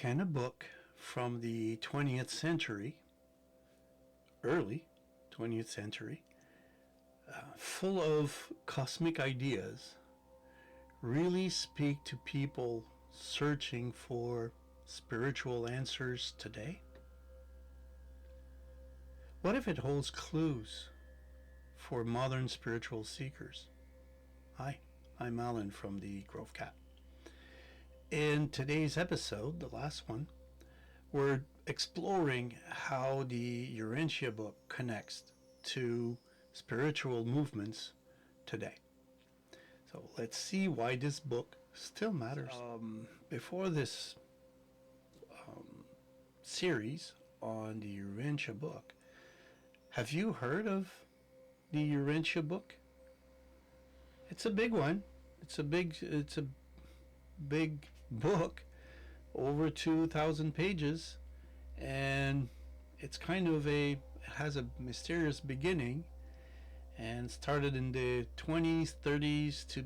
Can a book from the 20th century, early 20th century, full of cosmic ideas, really speak to people searching for spiritual answers today? What if it holds clues for modern spiritual seekers? Hi, I'm Alan from the Grove Cat. In today's episode, the last one, we're exploring how the Urantia book connects to spiritual movements today. So let's see why this book still matters. Before this series on the Urantia book, have you heard of the Urantia book? It's a big one. It's a big book, over 2,000 pages, and it's kind of has a mysterious beginning, and started in the 20s, 30s to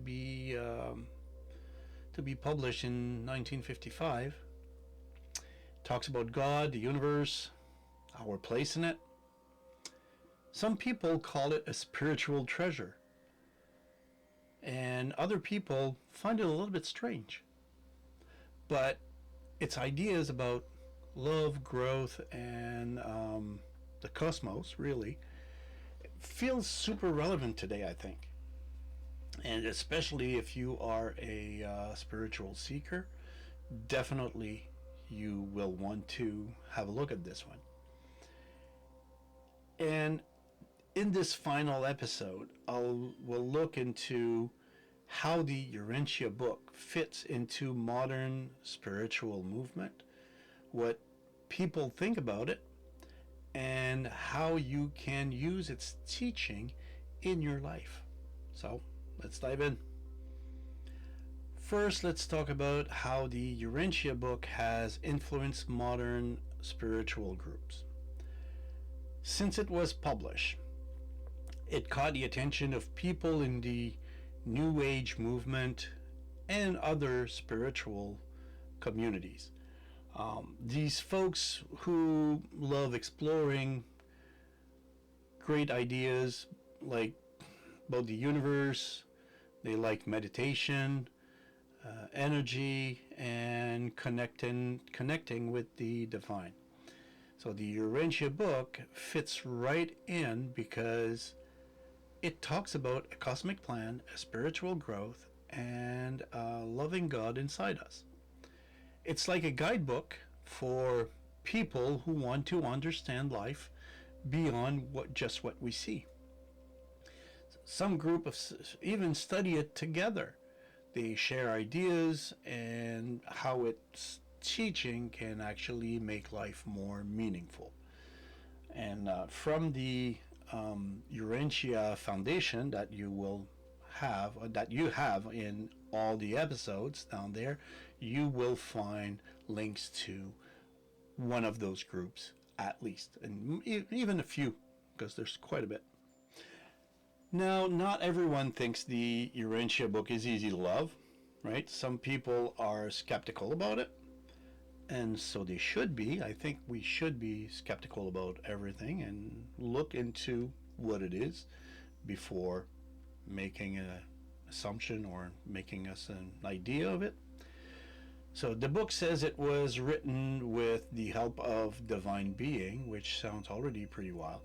be published in 1955. It talks about God, the universe, our place in it. Some people call it a spiritual treasure, and other people find it a little bit strange. But its ideas about love, growth, and the cosmos, really, feels super relevant today, I think. And especially if you are a spiritual seeker, definitely you will want to have a look at this one. And in this final episode, we'll look into how the Urantia book fits into modern spiritual movement, what people think about it, and how you can use its teaching in your life. So let's dive in. First, let's talk about how the Urantia book has influenced modern spiritual groups. Since it was published, it caught the attention of people in the New Age movement and other spiritual communities. These folks who love exploring great ideas like about the universe, they like meditation, energy, and connecting with the divine. So the Urantia book fits right in because it talks about a cosmic plan, a spiritual growth, and a loving God inside us. It's like a guidebook for people who want to understand life beyond what we see. Some group of even study it together. They share ideas and how its teaching can actually make life more meaningful. And from the Urantia Foundation that you have in all the episodes down there, you will find links to one of those groups at least, and even a few, because there's quite a bit. Now, not everyone thinks the Urantia book is easy to love, right? Some people are skeptical about it, and so they should be. I think we should be skeptical about everything and look into what it is before making an assumption or making us an idea of it. So the book says it was written with the help of divine being, which sounds already pretty wild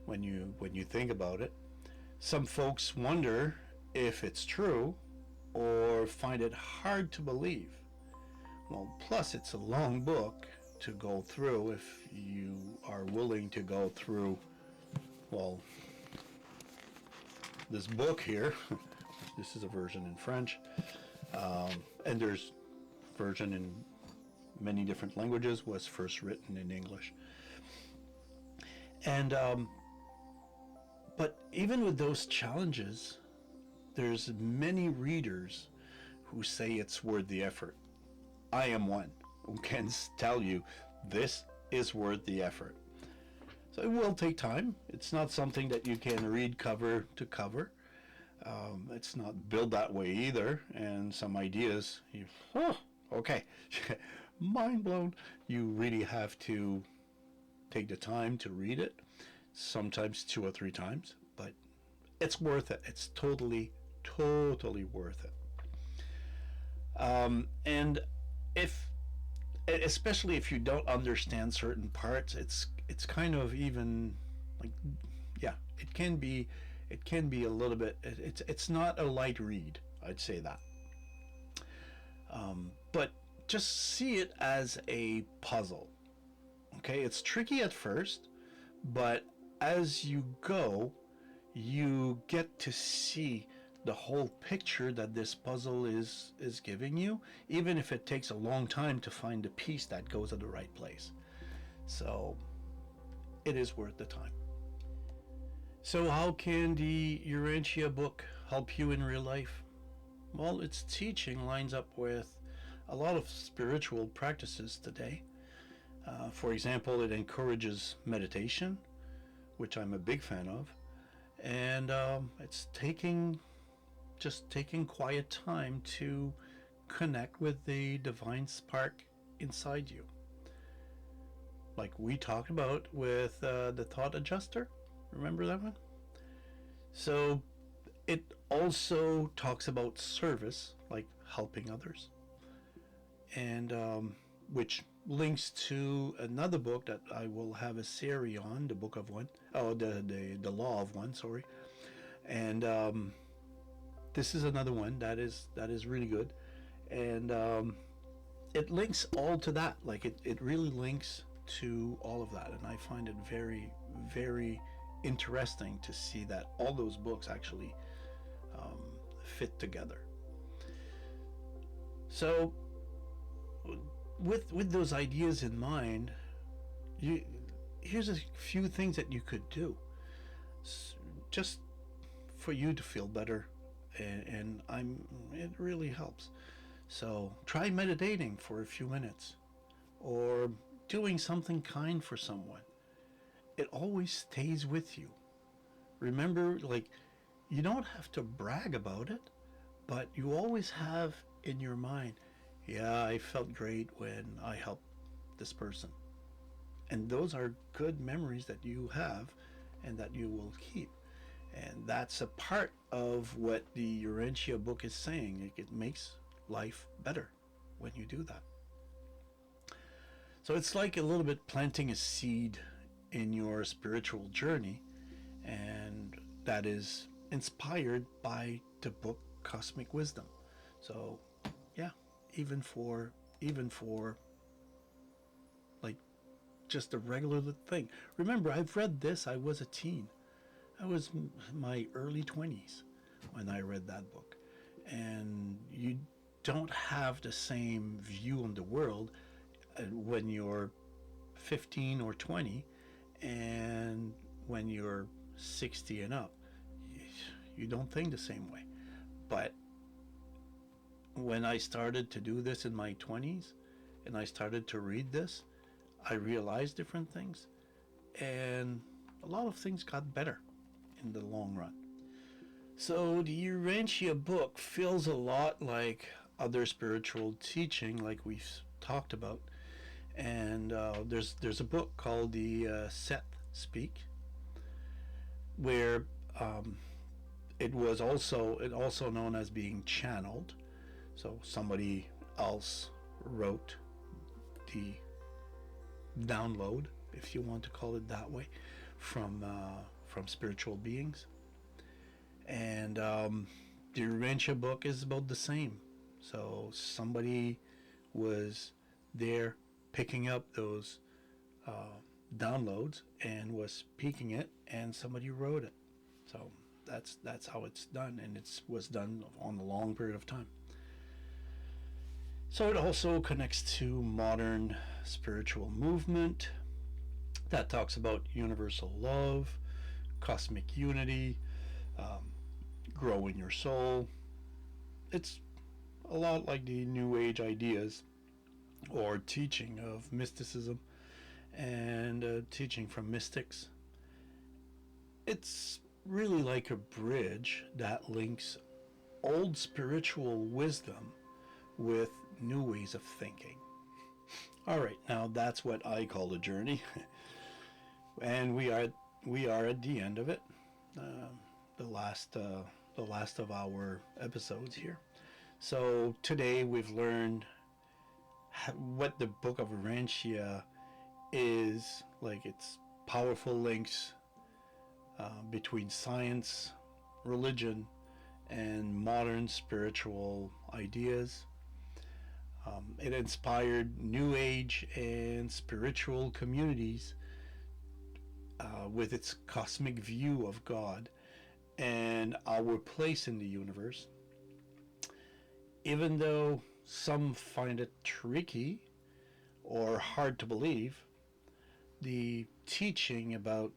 when you think about it. Some folks wonder if it's true or find it hard to believe. Well, plus it's a long book to go through if you are willing to go through, well, this book here. This is a version in French, and there's version in many different languages, was first written in English. And but even with those challenges, there's many readers who say it's worth the effort. I am one who can tell you this is worth the effort. So it will take time. It's not something that you can read cover to cover. It's not built that way either. And some ideas, okay. Mind blown. You really have to take the time to read it, sometimes two or three times, but it's worth it. It's totally worth it. And if, especially if you don't understand certain parts, it's kind of even like, yeah, it can be a little bit. It's not a light read. I'd say that. But just see it as a puzzle. Okay, it's tricky at first, but as you go, you get to see the whole picture that this puzzle is giving you, even if it takes a long time to find the piece that goes at the right place. So it is worth the time. So how can the Urantia book help you in real life? Well, its teaching lines up with a lot of spiritual practices today. For example, it encourages meditation, which I'm a big fan of, and it's taking quiet time to connect with the divine spark inside you, like we talked about with the thought adjuster. Remember that one? So it also talks about service, like helping others, and which links to another book that I will have a series on, the Book of One, oh, the Law of One, sorry, and this is another one that is really good, and it links all to that. Like it really links to all of that, and I find it very interesting to see that all those books actually um, fit together. So with those ideas in mind, you here's a few things that you could do just for you to feel better, and I'm it really helps. So try meditating for a few minutes, or doing something kind for someone. It always stays with you. Remember, like, you don't have to brag about it, but you always have in your mind, yeah, I felt great when I helped this person. And those are good memories that you have and that you will keep. And that's a part of what the Urantia book is saying. It makes life better when you do that. So it's like a little bit planting a seed in your spiritual journey, and that is inspired by the book Cosmic Wisdom. So, yeah, even for like just a regular thing. Remember, I've read this. I was a teen. I was my early 20s when I read that book, and you don't have the same view on the world when you're 15 or 20, and when you're 60 and up, you don't think the same way. But when I started to do this in my 20s and I started to read this, I realized different things, and a lot of things got better in the long run. So the Urantia book feels a lot like other spiritual teaching, like we've talked about. And there's a book called the Seth Speak, where it also known as being channeled. So somebody else wrote the download, if you want to call it that way, from spiritual beings. And the Urantia book is about the same. So somebody was there picking up those downloads and was speaking it, and somebody wrote it. So that's how it's done, and it was done on a long period of time. So it also connects to modern spiritual movement that talks about universal love, cosmic unity, um, grow in your soul. It's a lot like the New Age ideas or teaching of mysticism and teaching from mystics. It's really like a bridge that links old spiritual wisdom with new ways of thinking. All right, now that's what I call a journey, and we are at the end of it. Uh, the last of our episodes here. So today we've learned what the Book of Urantia is, like its powerful links between science, religion, and modern spiritual ideas. It inspired New Age and spiritual communities with its cosmic view of God and our place in the universe. Even though some find it tricky or hard to believe, the teaching about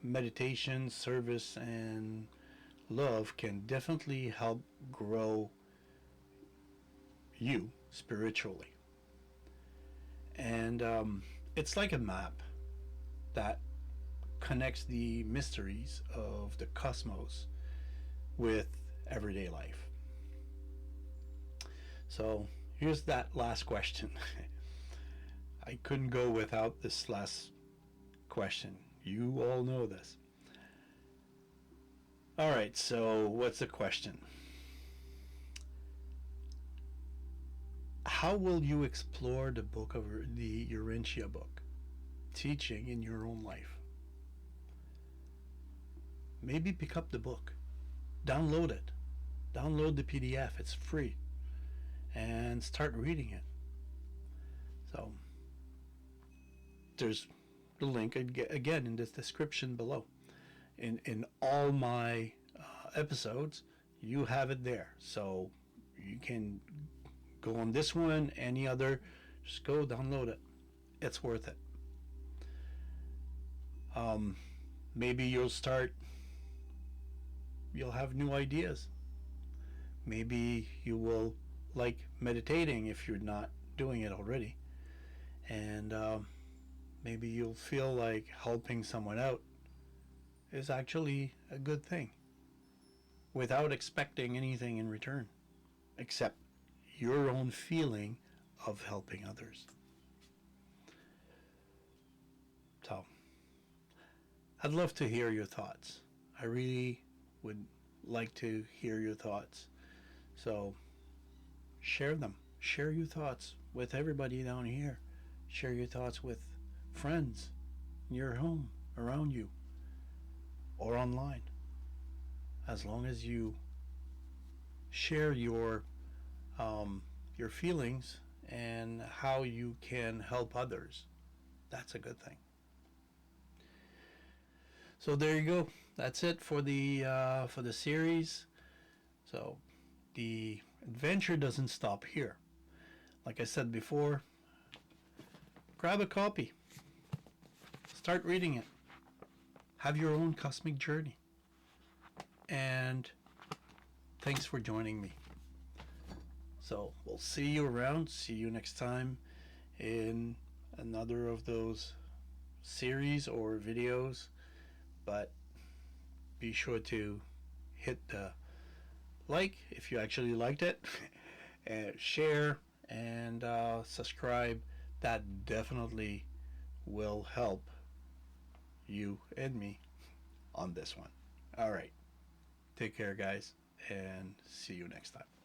meditation, service, and love can definitely help grow you spiritually. And it's like a map that connects the mysteries of the cosmos with everyday life. So here's that last question. I couldn't go without this last question. You all know this. All right, so what's the question? How will you explore the book of the Urantia book, teaching in your own life? Maybe pick up the book, download it, download the PDF. It's free, and start reading it. So there's the link again in this description below. In all my episodes, you have it there, so you can go on this one, any other, just go download it. It's worth it. Maybe you'll have new ideas. Maybe you will like meditating if you're not doing it already. And maybe you'll feel like helping someone out is actually a good thing without expecting anything in return except your own feeling of helping others. So, I'd love to hear your thoughts. I really would like to hear your thoughts. So, share them. Share your thoughts with everybody down here. Share your thoughts with friends in your home, around you, or online. As long as you share your feelings and how you can help others, that's a good thing. So there you go. That's it for the series. So the adventure doesn't stop here. Like I said before, grab a copy. Start reading it. Have your own cosmic journey. And thanks for joining me. So we'll see you around. See you next time in another of those series or videos. But be sure to hit the like if you actually liked it, and share and subscribe. That definitely will help you and me on this one. All right. Take care, guys, and see you next time.